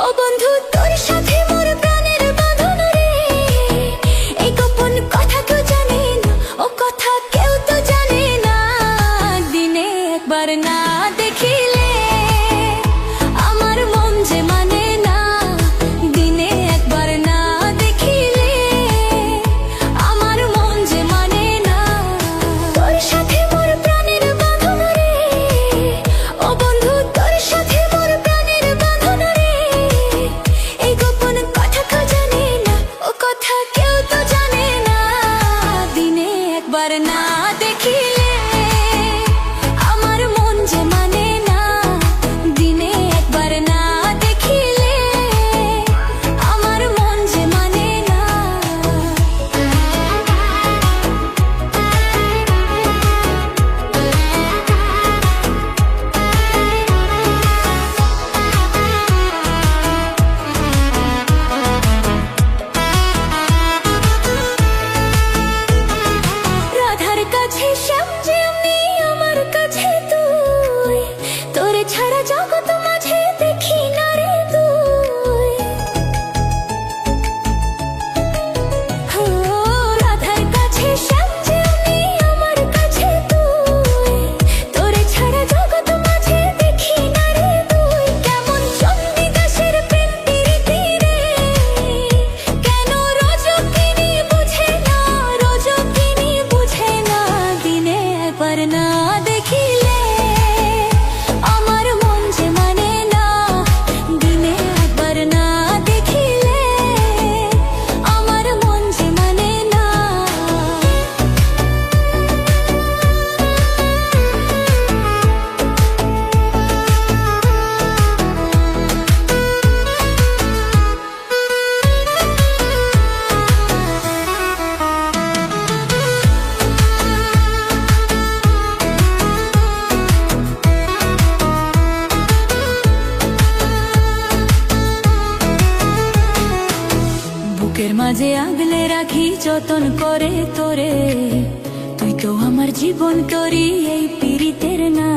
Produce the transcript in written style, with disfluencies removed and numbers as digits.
ও বন্ধু তোর সাথে মোর প্রাণের বাঁধন রে, এই গোপন কথা কেউ জানে না, ও কথা কেউ তো জানে না। দিনে একবার না দেখিলে আমার মন যে মানে না, দিনে একবার না দেখিলে আমার মন যে মানে না। তোর সাথে মোর প্রাণের বাঁধন রে, ও বন্ধু তোর সাথে মোর প্রাণের বাঁধন রে, এই গোপন কথা কেউ জানে না, ও কথা কেউ তো জানে না। দিনে একবার না দেখিলে আমার মন যে মানে না, দিনে একবার না দেখিলে আমার মন যে মানে না। রাধার কাছে শ্যাম যেমনি আমার কাছে তুই, তোরে ছাড়া জগৎ মাঝে দেখি না রে তুই। ও রাধার কাছে শ্যাম যেমনি আমার কাছে তুই, তোরে ছাড়া জগৎ মাঝে দেখি না রে তুই। কেমন চণ্ডীদাসের প্রেম প্রীতি রে, কেন রজকিনী বুঝে না, রজকিনী বুঝে না। দিনে একবার না দেখিলে আমার মন যে মানে না, দিনে একবার না দেখিলে আমার মন যে মানে না। বুকের মাঝে আগলে রাখি যতন করে তোরে, তুই তো আমার জীবন তোরি এই পীড়িতের না।